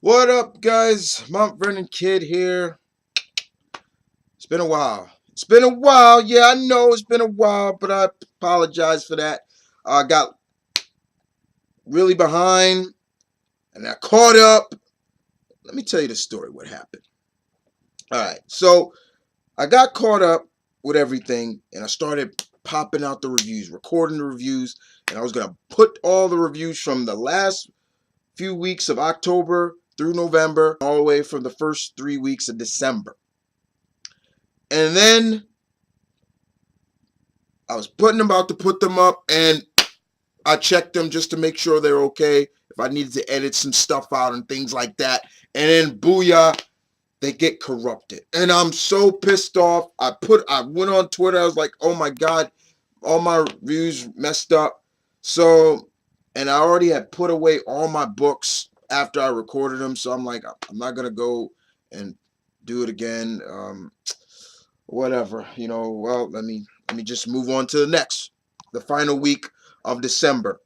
What up, guys? Mount Vernon Kid here. It's been a while. It's been a while. Yeah, I know it's been a while, but I apologize for that. I got really behind and I caught up. Let me tell you the story, what happened. All right, so I got caught up with everything and I started popping out the reviews, recording the reviews, and I was going to put all the reviews from the last few weeks of October through November, all the way from the first 3 weeks of December. And then I was about to put them up, and I checked them just to make sure they're okay. If I needed to edit some stuff out and things like that, and then booyah, they get corrupted, and I'm so pissed off. I went on Twitter. I was like, oh my god, all my reviews messed up. So, and I already had put away all my books after I recorded them. So I'm like, I'm not gonna go and do it again. Whatever, well, let me just move on to the final week of December.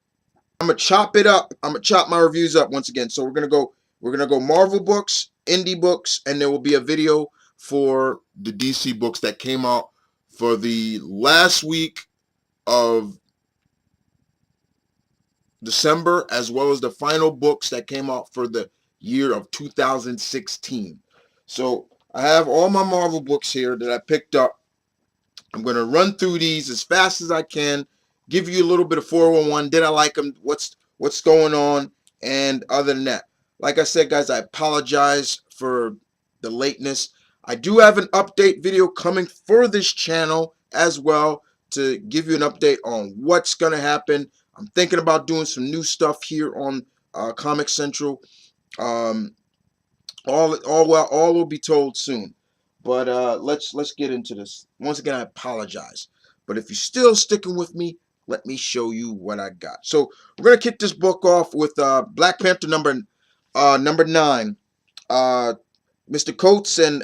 I'm gonna chop it up. I'm gonna chop my reviews up once again. So we're gonna go Marvel books, indie books, and there will be a video for the DC books that came out for the last week of December, as well as the final books that came out for the year of 2016. So I have all my Marvel books here that I picked up. I'm going to run through these as fast as I can, give you a little bit of 411. Did I like them? What's going on? And other than that, like I said, guys, I apologize for the lateness. I do have an update video coming for this channel as well to give you an update on what's going to happen. I'm thinking about doing some new stuff here on Comic Central. Um, all will be told soon. But let's get into this. Once again, I apologize. But if you're still sticking with me, let me show you what I got. So we're gonna kick this book off with Black Panther number 9. Mr. Coates and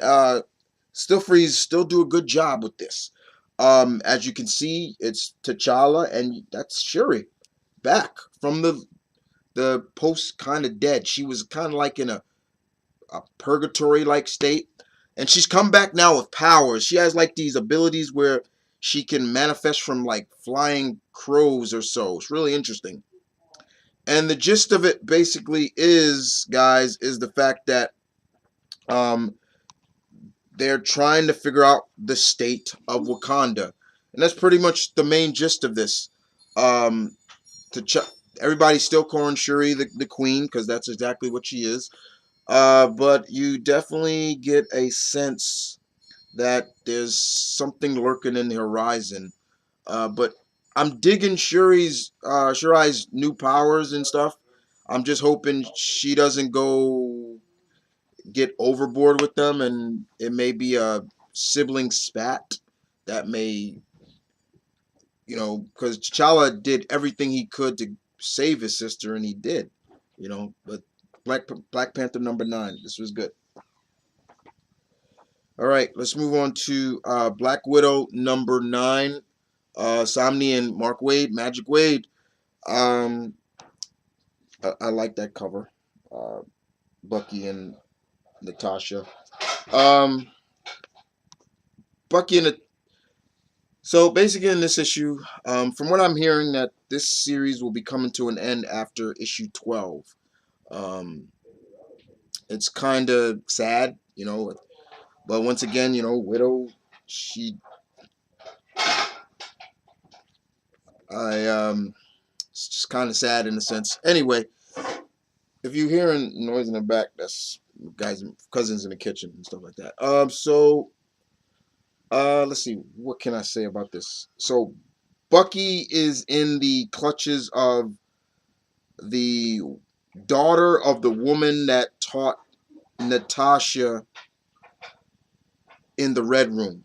Still Freeze still do a good job with this. As you can see, it's T'Challa and that's Shuri back from the post kind of dead. She was kind of like in a purgatory like state, and she's come back now with powers. She has like these abilities where she can manifest from like flying crows or so. It's really interesting. And the gist of it basically is, guys, is the fact that um they're trying to figure out the state of Wakanda. And that's pretty much the main gist of this. Um to Everybody's still calling Shuri the queen, because that's exactly what she is. But you definitely get a sense that there's something lurking in the horizon. But I'm digging Shuri's new powers and stuff. I'm just hoping she doesn't go get overboard with them, and it may be a sibling spat that may, because T'Challa did everything he could to save his sister, and he did, But Black Panther number 9, this was good. All right, let's move on to Black Widow number 9. Somni and Mark Wade, Magic Wade. Um, I like that cover. Uh, Bucky and Natasha. Um, Bucky and so basically in this issue, from what I'm hearing, that this series will be coming to an end after issue 12. Um, it's kind of sad, but once again, Widow, she, it's just kind of sad in a sense. Anyway, if you're hearing noise in the back, that's guys, cousins in the kitchen and stuff like that. Let's see, what can I say about this? So, Bucky is in the clutches of the daughter of the woman that taught Natasha in the Red Room.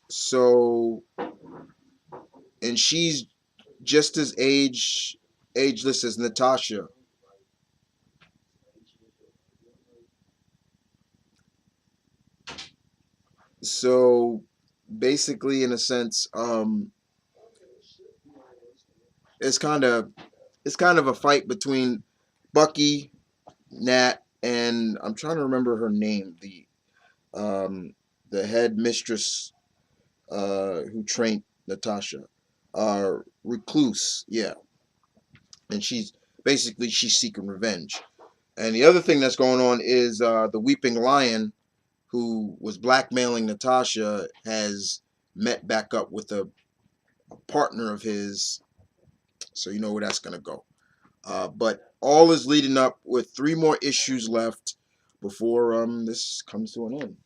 So, and she's just as ageless as Natasha. So basically, in a sense, it's kind of a fight between Bucky, Nat, and I'm trying to remember her name, um the head mistress who trained Natasha, Recluse, yeah, and she's seeking revenge. And the other thing that's going on is the Weeping Lion, who was blackmailing Natasha, has met back up with a partner of his, so you know where that's gonna go. But all is leading up with 3 more issues left before this comes to an end.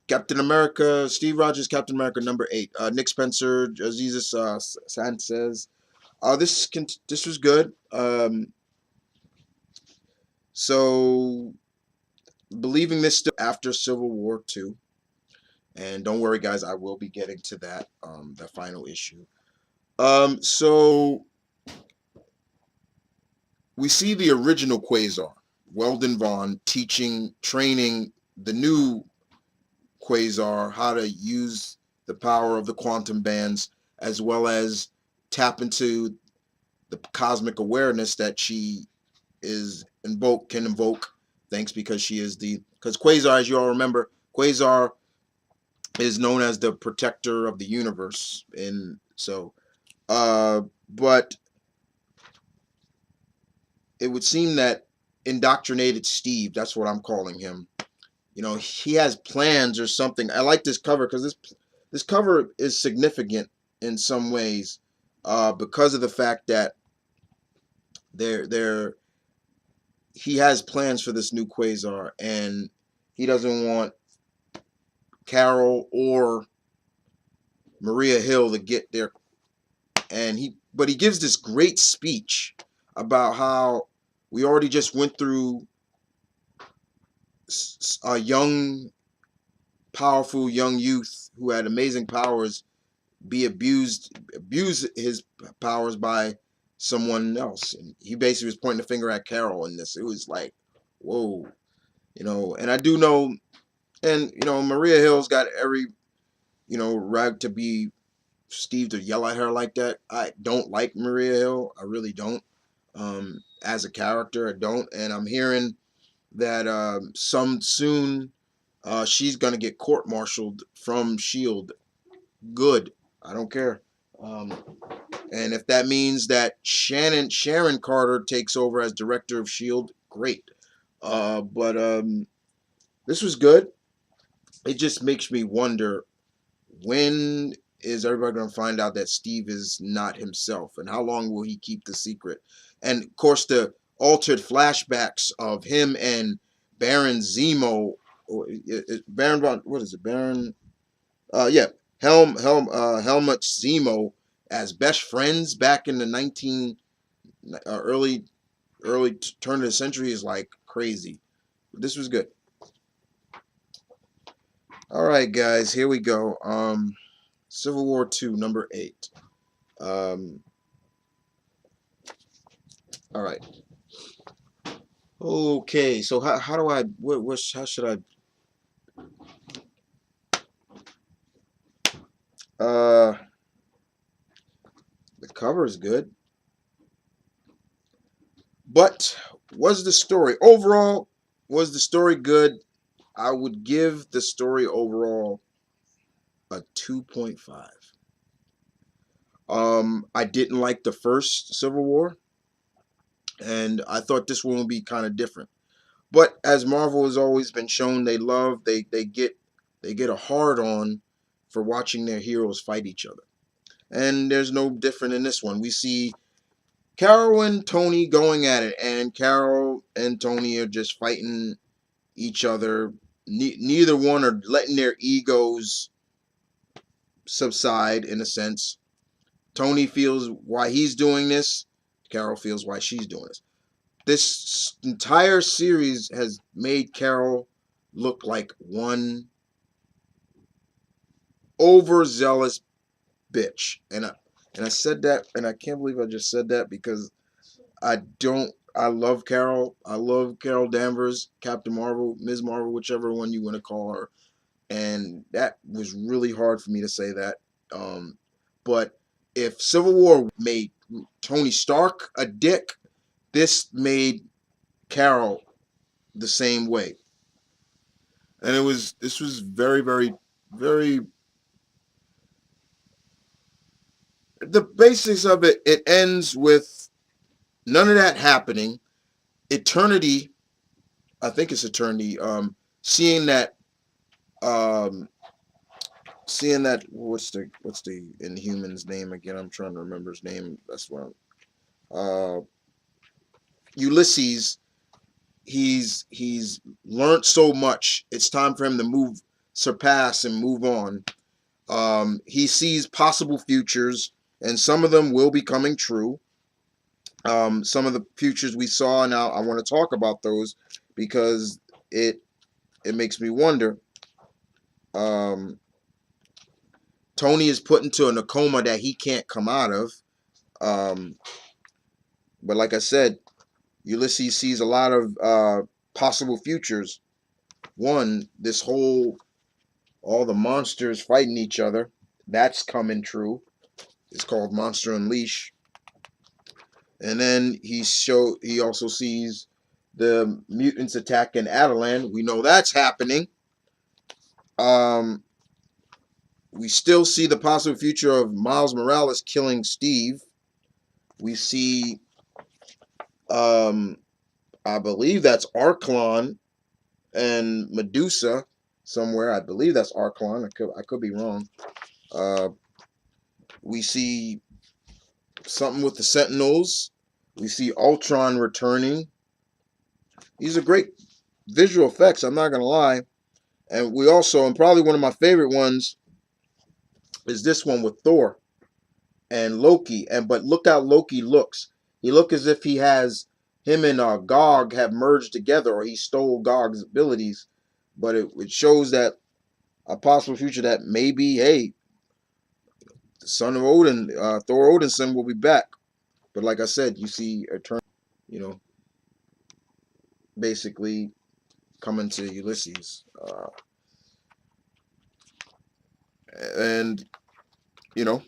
Captain America, Steve Rogers, Captain America #8. Nick Spencer, Jesus Sanchez. This was good. So believing this still after Civil War 2. And don't worry, guys, I will be getting to that, the final issue. So we see the original Quasar, Weldon Vaughn, training the new Quasar how to use the power of the quantum bands, as well as tap into the cosmic awareness that she can invoke. Thanks, because because Quasar, as you all remember, Quasar is known as the protector of the universe, and so but it would seem that indoctrinated Steve, that's what I'm calling him, he has plans or something. I like this cover because this cover is significant in some ways, because of the fact that they're he has plans for this new Quasar, and he doesn't want Carol or Maria Hill to get there. And he gives this great speech about how we already just went through a young, powerful young youth who had amazing powers abuse his powers by someone else. And he basically was pointing the finger at Carol in this. It was like, whoa, and I do know, and Maria Hill's got every right to be Steve to yell at her like that. I don't like Maria Hill. I really don't. As a character, I don't. And I'm hearing that some soon she's gonna get court-martialed from Shield. Good. I don't care. Um, and if that means that Sharon Carter takes over as director of Shield, great. But this was good. It just makes me wonder, when is everybody going to find out that Steve is not himself, and how long will he keep the secret? And of course, the altered flashbacks of him and Baron Zemo, Baron von, what is it, Baron? Yeah, Helmut Zemo, as best friends back in the 19 early turn of the century, is like crazy. But this was good. All right, guys, here we go. Civil War 2, #8. Um, all right. Okay, so how do I how should I uh the cover is good. But was the story good? I would give the story overall a 2.5. I didn't like the first Civil War, and I thought this one would be kind of different. But as Marvel has always been shown, they get a hard on for watching their heroes fight each other. And there's no different in this one. We see Carol and Tony going at it, and Carol and Tony are just fighting each other. Neither one are letting their egos subside, in a sense. Tony feels why he's doing this. Carol feels why she's doing this. This entire series has made Carol look like one overzealous bitch. And I said that, and I can't believe I just said that, because I love Carol. I love Carol Danvers, Captain Marvel, Ms. Marvel, whichever one you want to call her. and that was really hard for me to say that. But if Civil War made Tony Stark a dick, this made Carol the same way. And this was very, very, very, the basics of it. It ends with none of that happening. Eternity, I think it's Eternity. Seeing that, um, seeing that. What's the Inhuman's name again? I'm trying to remember his name. That's what Ulysses. He's learned so much. It's time for him to surpass and move on. He sees possible futures, and some of them will be coming true. Some of the futures we saw, now I want to talk about those because it it makes me wonder. Um, Tony is put into a coma that he can't come out of. Um, but like I said, Ulysses sees a lot of possible futures. One, this whole all the monsters fighting each other, that's coming true. It's called Monster Unleash. And then he also sees the mutants attacking Adelan. We know that's happening. Um, we still see the possible future of Miles Morales killing Steve. We see, um, I believe that's Arklon and Medusa somewhere. I believe that's Arklon. I could be wrong. Uh, we see something with the Sentinels. We see Ultron returning. These are great visual effects, I'm not going to lie. And we also, and probably one of my favorite ones, is this one with Thor and Loki. But look how Loki looks. He looks as if him and Gog have merged together, or he stole Gog's abilities. But it shows that a possible future that maybe, hey, the son of Odin, Thor Odinson, will be back. But like I said, you see Eternal, you know, basically coming to Ulysses. And, you know,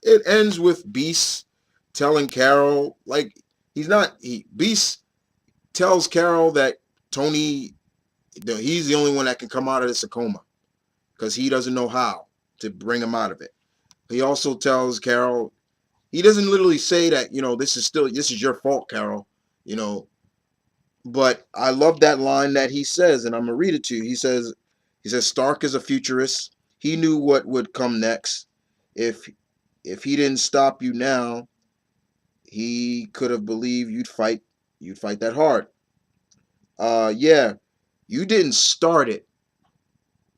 it ends with Beast telling Carol, like, Beast tells Carol that Tony, he's the only one that can come out of this coma because he doesn't know how to bring him out of it. He also tells Carol, he doesn't literally say that, this is your fault, Carol, you know, but I love that line that he says, and I'm gonna read it to you. He says Stark is a futurist. He knew what would come next. If he didn't stop you now, he could have believed you'd fight that hard. Yeah, you didn't start it,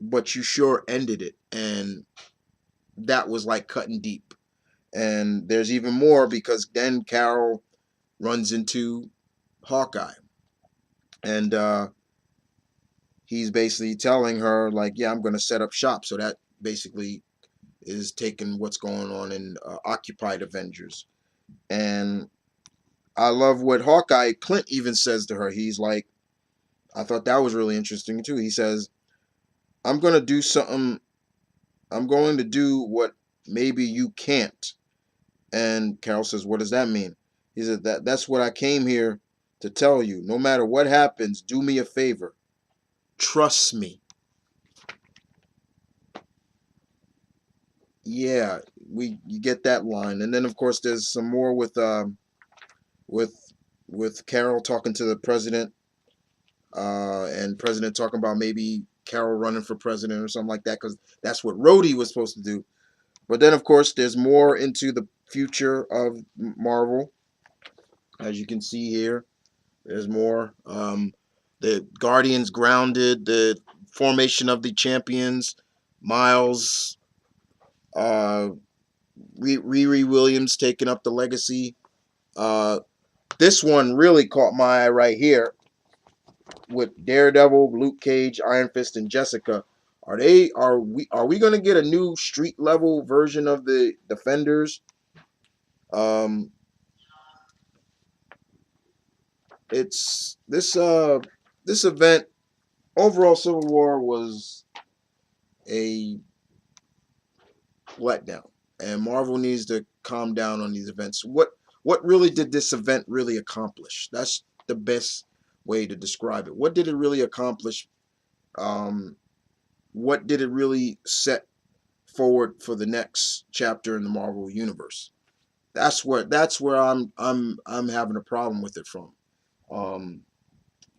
but you sure ended it. And that was like cutting deep. And there's even more because then Carol runs into Hawkeye. And he's basically telling her, like, yeah, I'm going to set up shop. So that basically is taking what's going on in Occupied Avengers. And I love what Hawkeye Clint even says to her. He's like, I thought that was really interesting too. He says, I'm going to do something. I'm going to do what maybe you can't. And Carol says, what does that mean? He said, that's what I came here to tell you. No matter what happens, do me a favor. Trust me. Yeah, you get that line. And then of course there's some more with Carol talking to the president, and president talking about maybe Carol running for president or something like that, because that's what Rhodey was supposed to do. But then of course there's more into the future of Marvel. As you can see here, there's more. The Guardians grounded, the formation of the champions, Miles, uh, Riri Williams taking up the legacy. Uh, this one really caught my eye right here with Daredevil, Luke Cage, Iron Fist, and Jessica. Are we going to get a new street level version of the Defenders? Um, it's this event overall. Civil War was a letdown, and Marvel needs to calm down on these events. What really did this event really accomplish? That's the best way to describe it. What did it really accomplish? Um, what did it really set forward for the next chapter in the Marvel universe? That's where I'm having a problem with it from. Um,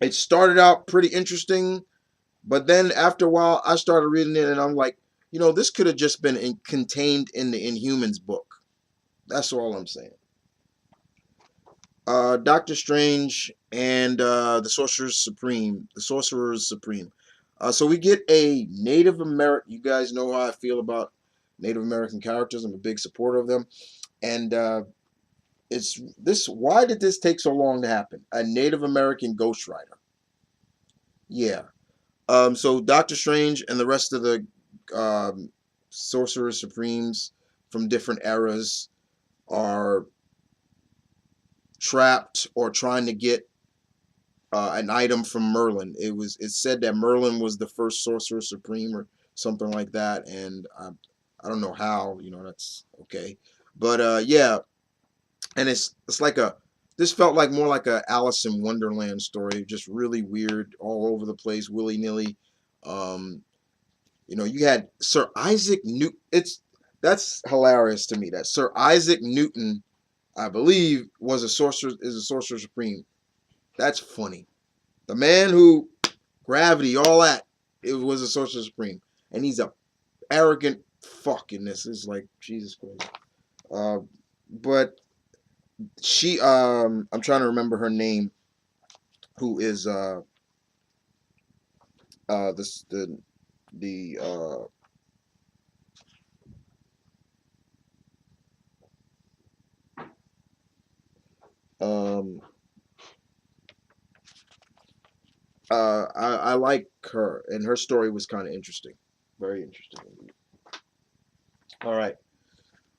it started out pretty interesting, but then after a while, I started reading it, and I'm like, this could have just been contained in the Inhumans book. That's all I'm saying. Doctor Strange and the Sorcerer's Supreme. So we get a Native American. You guys know how I feel about Native American characters. I'm a big supporter of them, and it's this. Why did this take so long to happen? A Native American Ghost Rider. Yeah. So Doctor Strange and the rest of the Sorcerer Supremes from different eras are trapped or trying to get an item from Merlin. It said that Merlin was the first Sorcerer Supreme or something like that, and I don't know how. That's okay, but yeah, and it's like this felt like more like a Alice in Wonderland story, just really weird, all over the place, willy nilly. Um, you had Sir Isaac Newton. That's hilarious to me. That Sir Isaac Newton, I believe, is a sorcerer supreme. That's funny. The man who gravity, all that, it was a sorcerer supreme, and he's a arrogant fuck in this. It's like Jesus Christ. But she, I'm trying to remember her name, who is this the um I like her, and her story was kind of interesting, very interesting. All right,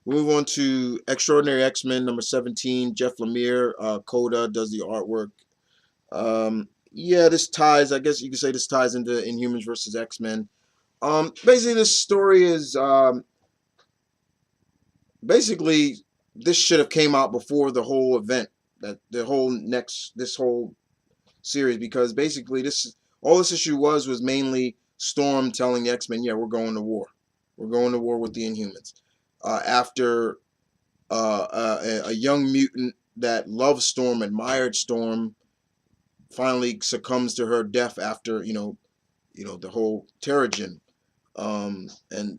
move on to Extraordinary X-Men number 17. Jeff Lemire, Coda does the artwork. Yeah, this ties. I guess you could say this ties into Inhumans versus X-Men. Basically, this story is basically this should have came out before the whole event, that this whole series, because basically this issue was mainly Storm telling the X-Men, yeah, we're going to war. We're going to war with the Inhumans. After a young mutant that loved Storm, admired Storm, finally succumbs to her death after the whole Terrigen, and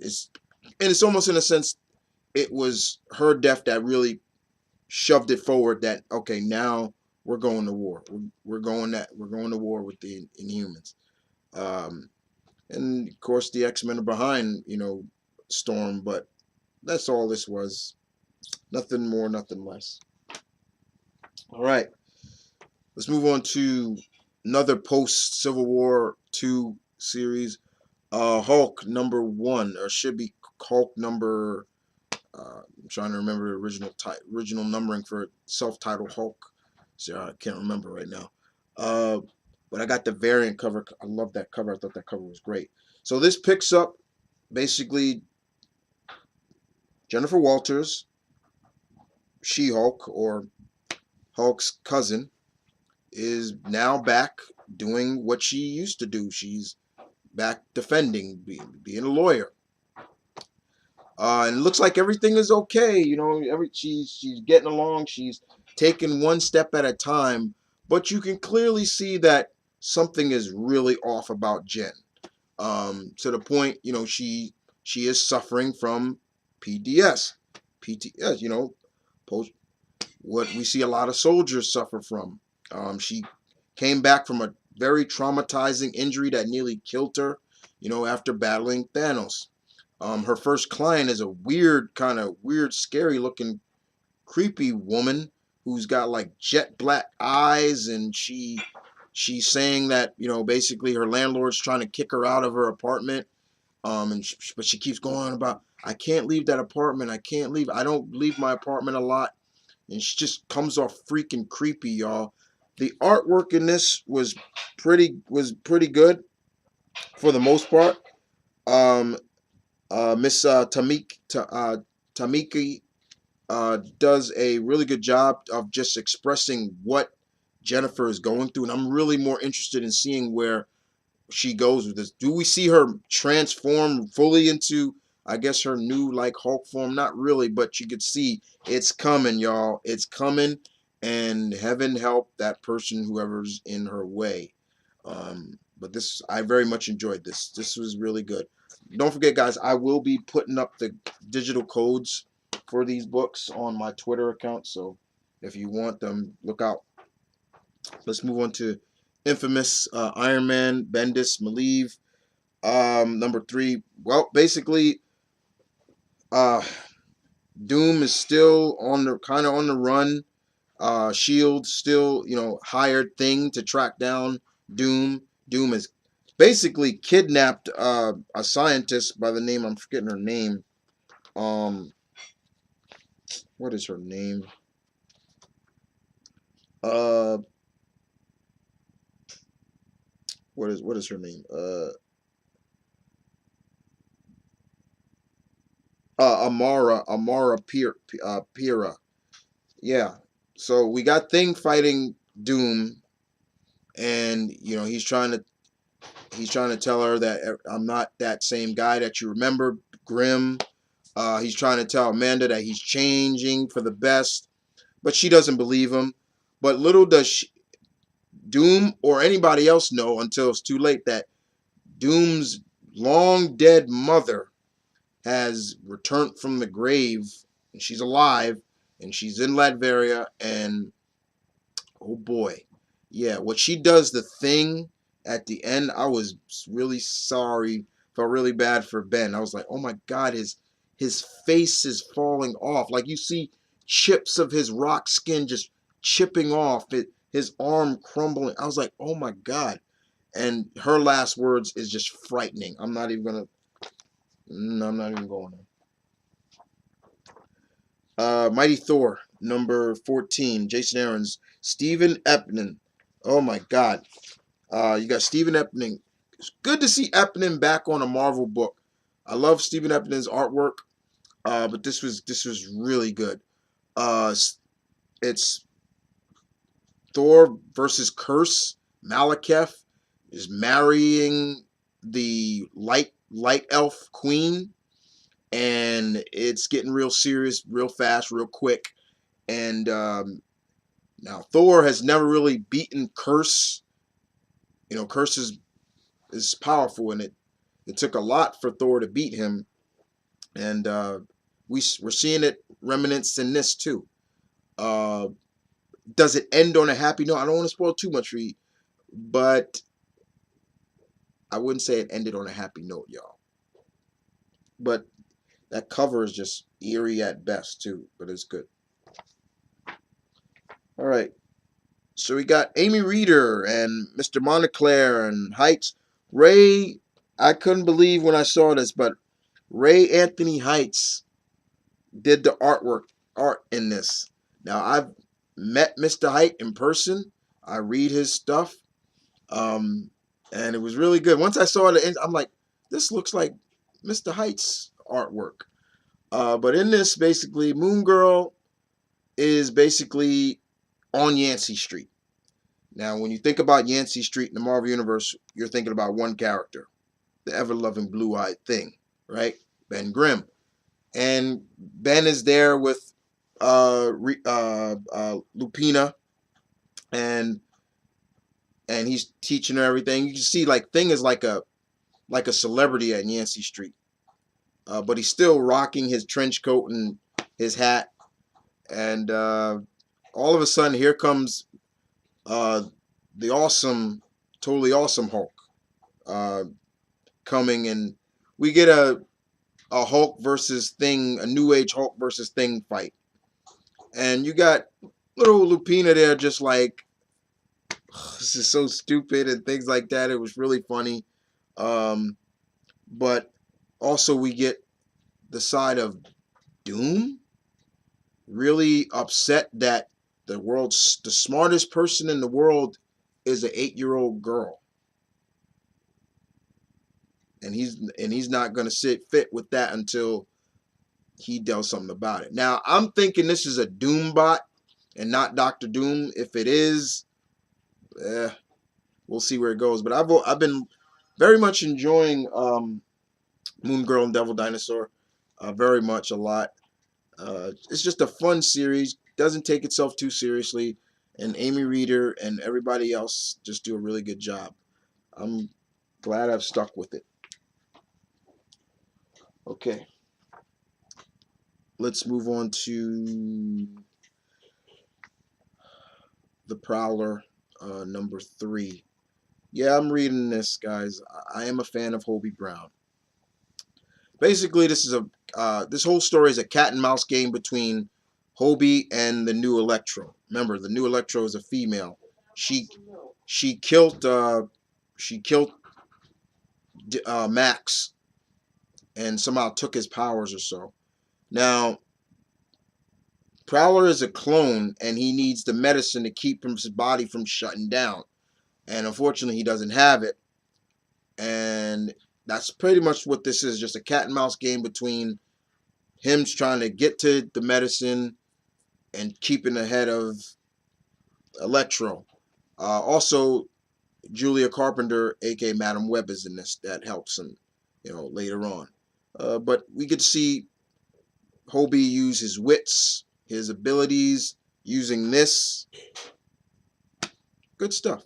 it's almost in a sense it was her death that really shoved it forward. That okay, now we're going to war. We're going to war with the Inhumans. And of course the X-Men are behind Storm, but that's all this was. Nothing more, nothing less. All right, let's move on to another post Civil War 2 series. Hulk number 1, or should be Hulk number. I'm trying to remember the original numbering for self-titled Hulk. So I can't remember right now. But I got the variant cover. I love that cover. I thought that cover was great. So this picks up basically Jennifer Walters, She-Hulk, or Hulk's cousin, is now back doing what she used to do. She's back defending, being a lawyer. And it looks like everything is okay. She's getting along. She's taking one step at a time. But you can clearly see that something is really off about Jen. To the point, she is suffering from PTS. PTS, what we see a lot of soldiers suffer from. She came back from a very traumatizing injury that nearly killed her, after battling Thanos. Her first client is a kind of weird, scary looking, creepy woman who's got like jet black eyes, and she's saying that basically her landlord's trying to kick her out of her apartment. But she keeps going on about, I can't leave that apartment. I can't leave. I don't leave my apartment a lot, and she just comes off freaking creepy, y'all. The artwork in this was pretty good for the most part. Miss Tamiki does a really good job of just expressing what Jennifer is going through, and I'm really more interested in seeing where she goes with this. Do we see her transform fully into, I guess, her new like Hulk form? Not really, but you could see it's coming, y'all. It's coming, and heaven help that person, whoever's in her way. But this, I very much enjoyed this. This was really good. Don't forget, guys, I will be putting up the digital codes for these books on my Twitter account. So if you want them, look out. Let's move on to Infamous, Iron Man, Bendis, Malieve. Number three. Well, basically, uh, Doom is still on the kind of on the run. Shield still, hired Thing to track down Doom. Doom is basically kidnapped a scientist by the name, I'm forgetting her name. Um, what is her name? Uh, what is her name? Amara Pira. Yeah. So we got Thing fighting Doom, and he's trying to tell her that I'm not that same guy that you remember, Grim. He's trying to tell Amanda that he's changing for the best, but she doesn't believe him. But little does Doom or anybody else know until it's too late that Doom's long dead mother has returned from the grave, and she's alive, and she's in Latveria, and oh boy, yeah, what she does, the Thing at the end, I was really sorry, felt really bad for Ben. I was like, oh my God, his face is falling off. Like you see chips of his rock skin just chipping off, his arm crumbling. I was like, oh my God. And her last words is just frightening. I'm not even gonna. No, I'm not even going there. Mighty Thor, number 14, Jason Aaron's, Stephen Epnin. Oh my God. You got Stephen Epning. It's good to see Epning back on a Marvel book. I love Stephen Epning's artwork, but this was really good. Uh, it's Thor versus Curse. Malekith is marrying the light elf queen, and it's getting real serious, real fast, real quick. And now Thor has never really beaten Curse. Curse is powerful, and it took a lot for Thor to beat him, and we're seeing it remnants in this too. Uh, does it end on a happy note? I don't want to spoil too much for you, but I wouldn't say it ended on a happy note, y'all. But that cover is just eerie at best too, but it's good. All right, so we got Amy Reeder and Mr. Montclair and Heights. Ray, I couldn't believe when I saw this, but Ray Anthony Heights did the art in this. Now I've met Mr. Height in person. I read his stuff, um, and it was really good. Once I saw it, I'm like, this looks like Mr. Height's artwork. But in this, basically, Moon Girl is basically on Yancey Street. Now, when you think about Yancey Street in the Marvel Universe, you're thinking about one character, the ever-loving blue-eyed Thing, right? Ben Grimm. And Ben is there with Lupina, and he's teaching her everything. You can see like Thing is like a celebrity at Yancey Street, but he's still rocking his trench coat and his hat. And all of a sudden, here comes uh, the totally awesome Hulk uh, coming, and we get a Hulk versus Thing, a New Age Hulk versus Thing fight. And you got little Lupina there just like, this is so stupid and things like that. It was really funny. But also we get the side of Doom, really upset that the smartest person in the world is an 8-year-old girl. and he's not gonna sit fit with that until he does something about it. Now I'm thinking this is a Doom bot and not Doctor Doom. If it is, we'll see where it goes. But I've been very much enjoying Moon Girl and Devil Dinosaur, very much a lot. It's just a fun series. Doesn't take itself too seriously, and Amy Reeder and everybody else just do a really good job. I'm glad I've stuck with it. Okay, let's move on to the Prowler, number 3. Yeah, I'm reading this, guys. I am a fan of Hobie Brown. Basically, this whole story is a cat and mouse game between Hobie and the new Electro. Remember, the new Electro is a female. She she killed Max and somehow took his powers or so. Now, Prowler is a clone and he needs the medicine to keep his body from shutting down. And unfortunately, he doesn't have it. And that's pretty much what this is, just a cat and mouse game between him trying to get to the medicine and keeping ahead of Electro. Also, Julia Carpenter, aka Madam Web, is in this. That helps him, later on. But we get to see Hobie use his wits, his abilities, using this. Good stuff.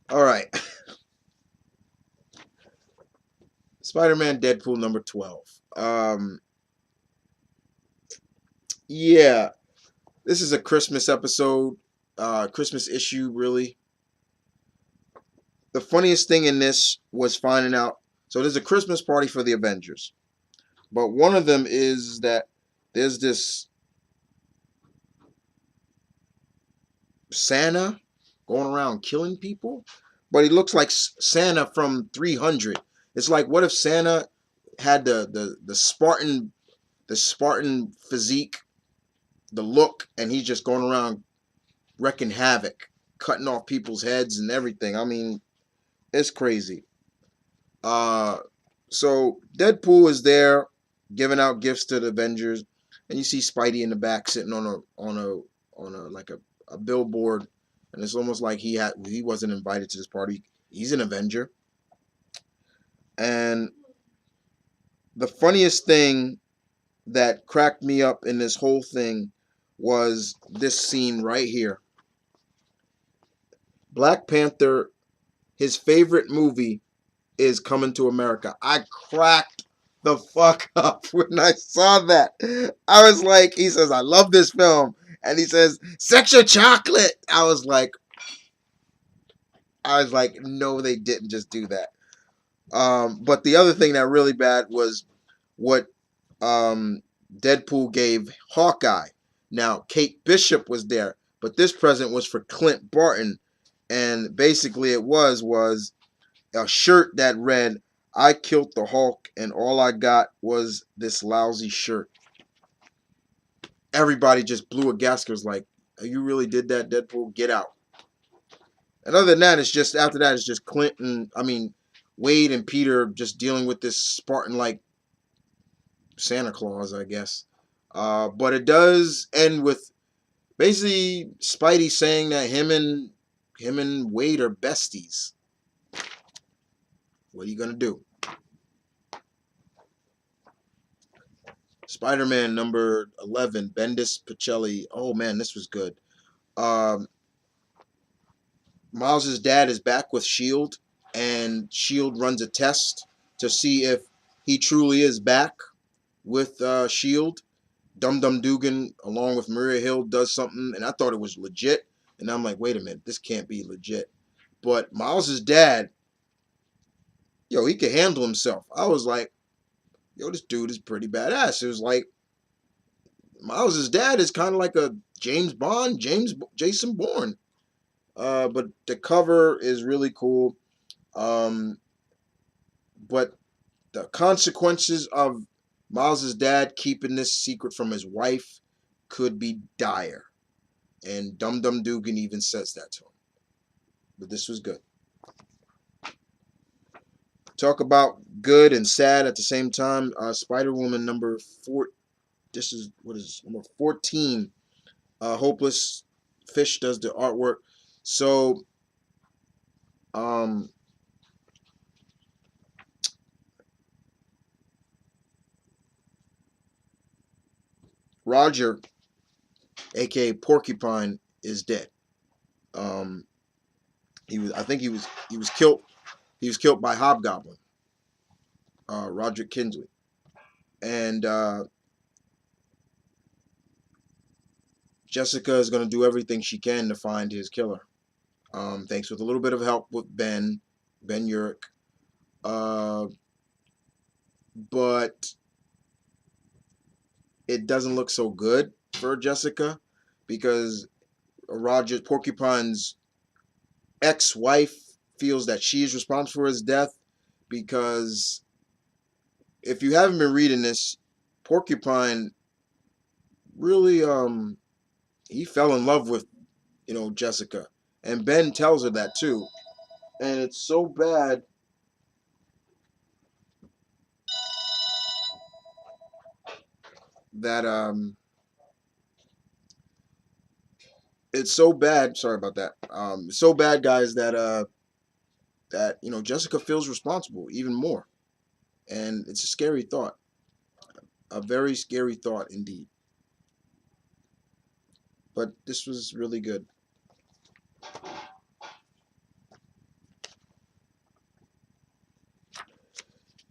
All right. Spider-Man Deadpool number 12. Yeah, this is a Christmas episode, Christmas issue, really. The funniest thing in this was finding out. So there's a Christmas party for the Avengers, but one of them is that there's this Santa going around killing people, but he looks like Santa from 300. It's like, what if Santa had the Spartan physique, the look, and he's just going around wrecking havoc, cutting off people's heads and everything. I mean, it's crazy. So Deadpool is there giving out gifts to the Avengers, and you see Spidey in the back sitting on a like a billboard, and it's almost like he wasn't invited to this party. He's an Avenger. And the funniest thing that cracked me up in this whole thing was this scene right here. Black Panther, his favorite movie is Coming to America. I cracked the fuck up when I saw that. I was like, he says, I love this film. And he says, sexual chocolate. I was like, no, they didn't just do that. But the other thing that really bad was what Deadpool gave Hawkeye. Now, Kate Bishop was there, but this present was for Clint Barton. And basically it was a shirt that read, I killed the Hulk and all I got was this lousy shirt. Everybody just blew a gasket. Was like, you really did that, Deadpool? Get out. And other than that, after that, it's just Wade and Peter just dealing with this Spartan-like Santa Claus, I guess. But it does end with basically Spidey saying that him and Wade are besties. What are you gonna do? Spider-Man number 11, Bendis Pacelli. Oh man, this was good. Miles' dad is back with S.H.I.E.L.D. and S.H.I.E.L.D. runs a test to see if he truly is back with S.H.I.E.L.D. Dum Dum Dugan, along with Maria Hill, does something, and I thought it was legit. And I'm like, wait a minute, this can't be legit. But Miles' dad, he can handle himself. I was like, this dude is pretty badass. It was like, Miles' dad is kind of like a James Bond, Jason Bourne. But the cover is really cool. But the consequences of Miles' dad keeping this secret from his wife could be dire. And Dum Dum Dugan even says that to him. But this was good. Talk about good and sad at the same time. Spider-Woman number 4. This is what is number 14. Hopeless Fish does the artwork. So um Roger, aka Porcupine, is dead. Um I think he was killed. He was killed by Hobgoblin, Roger Kinsley. And Jessica is going to do everything she can to find his killer. Thanks with a little bit of help with Ben Urich. Uh, but it doesn't look so good for Jessica because Roger Porcupine's ex-wife feels that she's responsible for his death because if you haven't been reading this, Porcupine really he fell in love with Jessica, and Ben tells her that too, and it's so bad that it's so bad. Sorry about that. It's so bad, guys, that Jessica feels responsible even more, and it's a scary thought, a very scary thought indeed. But this was really good.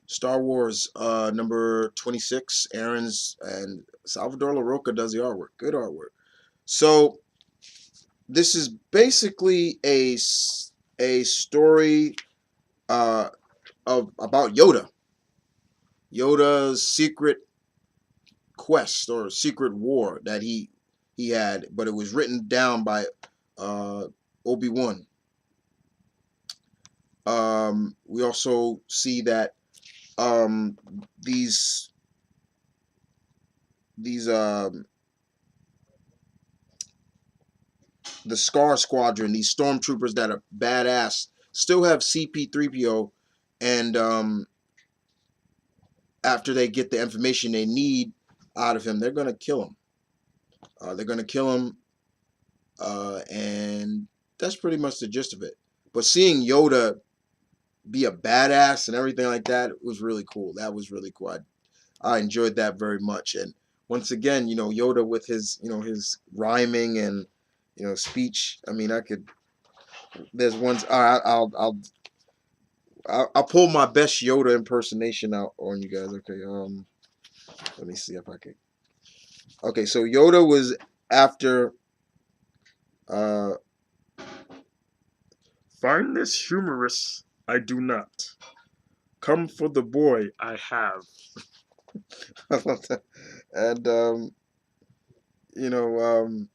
Star Wars, number 26. Aaron's and Salvador LaRocca does the artwork. Good artwork. So this is basically a story of about Yoda's secret quest or secret war that he had, but it was written down by Obi-Wan. We also see that um, these these the Scar Squadron, these stormtroopers that are badass, still have CP3PO, and after they get the information they need out of him, they're gonna kill him. They're gonna kill him, and that's pretty much the gist of it. But seeing Yoda be a badass and everything like that was really cool. That was really cool. I enjoyed that very much. And once again, Yoda with his rhyming and speech. I mean, I could. There's ones. I'll pull my best Yoda impersonation out on you guys. Okay. Let me see if I can. Okay, so Yoda was after. Uh, Find this humorous. I do not. Come for the boy I have. And you know,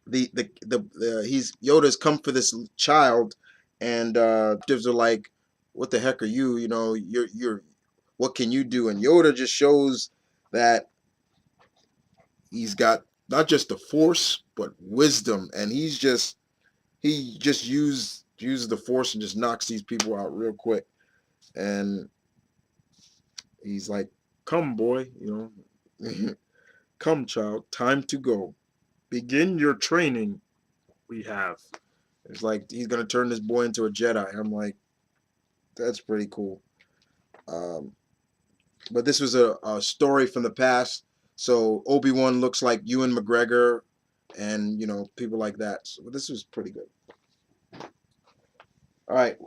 the he's Yoda's come for this child, and captives are like, "What the heck are you? You're what can you do?" And Yoda just shows that he's got not just the force but wisdom, and he just uses the force and just knocks these people out real quick. And he's like, "Come, boy, come, child, time to go. Begin your training. We have." It's like he's gonna turn this boy into a Jedi. I'm like, that's pretty cool. Um, but this was a story from the past. So Obi-Wan looks like Ewan McGregor, and people like that. So this was pretty good. All right,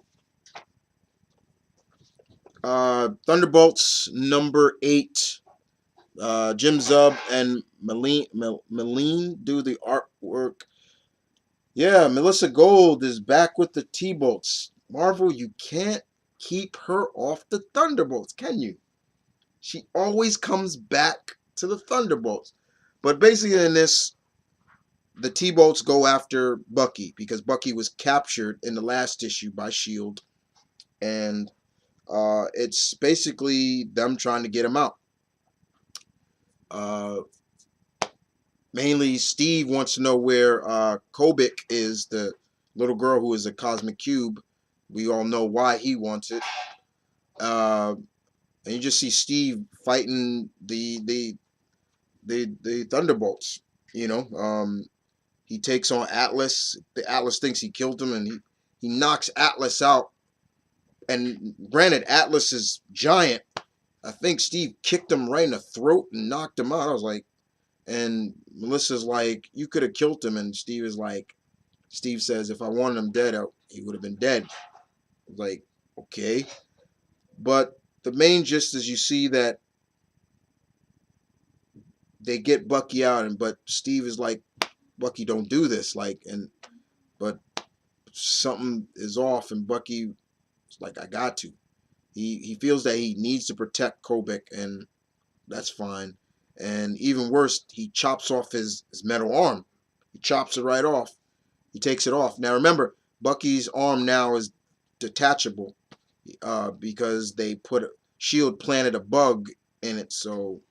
Thunderbolts number 8. Jim Zub and Malene do the artwork. Yeah, Melissa Gold is back with the T-Bolts. Marvel, you can't keep her off the Thunderbolts, can you? She always comes back to the Thunderbolts. But basically in this, the T-Bolts go after Bucky because Bucky was captured in the last issue by S.H.I.E.L.D. And it's basically them trying to get him out. Uh, Mainly, Steve wants to know where Kobik is, the little girl who is a cosmic cube. We all know why he wants it. and you just see Steve fighting the Thunderbolts. You know, he takes on Atlas. The Atlas thinks he killed him, and he knocks Atlas out. And granted, Atlas is giant. I think Steve kicked him right in the throat and knocked him out. I was like, and Melissa's like, you could have killed him, and Steve says, if I wanted him dead, he would have been dead. I was like, okay, but the main gist is you see that they get Bucky out, but Steve is like, Bucky, don't do this, but something is off, and Bucky is like, I got to. He feels that he needs to protect Kobik, and that's fine. And even worse, he chops off his metal arm. He chops it right off. He takes it off. Now remember, Bucky's arm now is detachable because they Shield planted a bug in it. So,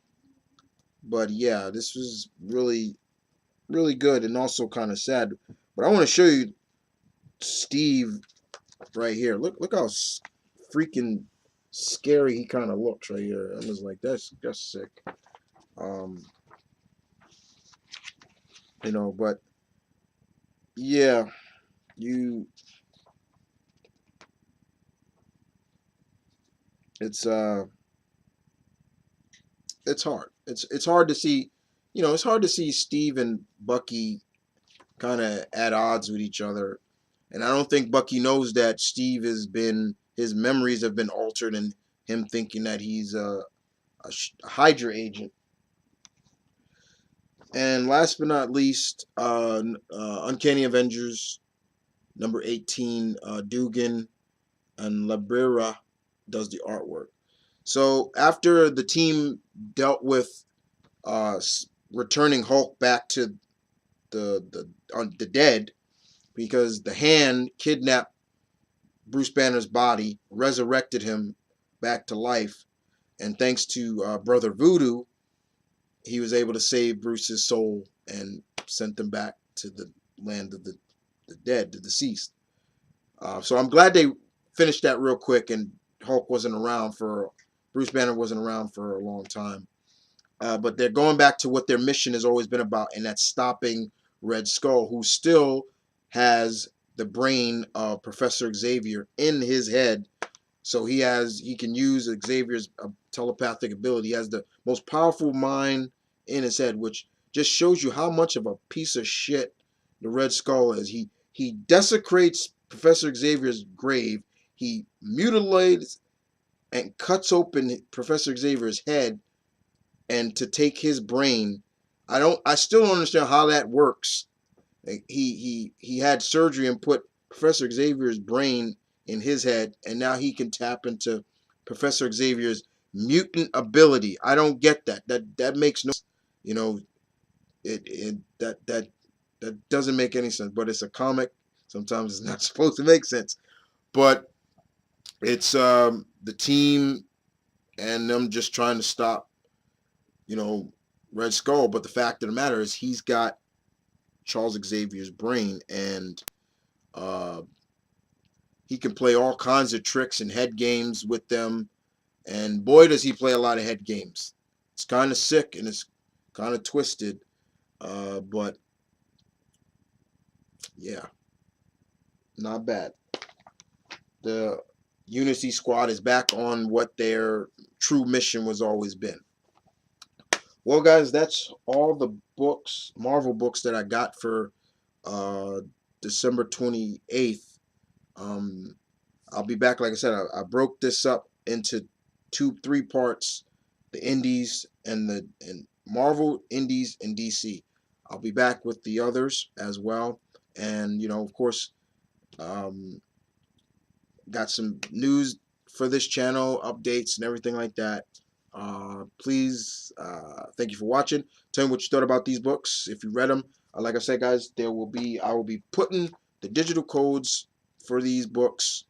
but yeah, this was really, really good and also kind of sad. But I want to show you Steve right here. Look how freaking scary he kind of looks right here. I was like, that's sick. Um, but yeah, you it's it's hard. It's hard to see, it's hard to see Steve and Bucky kind of at odds with each other. And I don't think Bucky knows that his memories have been altered, and him thinking that he's a Hydra agent. And last but not least, Uncanny Avengers number 18, Dugan and Labira does the artwork. So after the team dealt with uh, returning Hulk back to the dead, because the Hand kidnapped Bruce Banner's body, resurrected him back to life, and thanks to Brother Voodoo, he was able to save Bruce's soul and sent them back to the land of the dead, the deceased. So I'm glad they finished that real quick, and Bruce Banner wasn't around for a long time. But they're going back to what their mission has always been about, and that's stopping Red Skull, who still has the brain of Professor Xavier in his head. So he can use Xavier's telepathic ability. He has the most powerful mind in his head, which just shows you how much of a piece of shit the Red Skull is. He desecrates Professor Xavier's grave. He mutilates and cuts open Professor Xavier's head, and to take his brain. I still don't understand how that works. He had surgery and put Professor Xavier's brain in his head, and now he can tap into Professor Xavier's mutant ability. I don't get that. That makes no sense. You know, that doesn't make any sense. But it's a comic. Sometimes it's not supposed to make sense. But it's the team and them just trying to stop, Red Skull. But the fact of the matter is, he's got Charles Xavier's brain, and he can play all kinds of tricks and head games with them. And boy, does he play a lot of head games. It's kind of sick and it's kind of twisted. But yeah, not bad. The Unity Squad is back on what their true mission was always been. Well, guys, that's all the books, Marvel books, that I got for December 28th. I'll be back. Like I said, I broke this up into 3 parts: the Indies and Marvel, Indies, and DC. I'll be back with the others as well, and of course, got some news for this channel, updates, and everything like that. Please, thank you for watching. Tell me what you thought about these books. If you read them, like I said, guys, I will be putting the digital codes for these books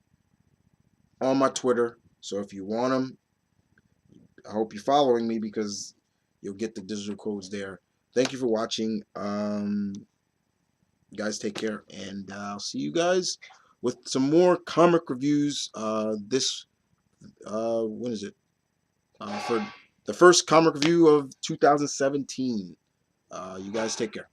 on my Twitter. So if you want them, I hope you're following me, because you'll get the digital codes there. Thank you for watching. Guys, take care, and I'll see you guys with some more comic reviews When is it? For the first comic review of 2017. You guys take care.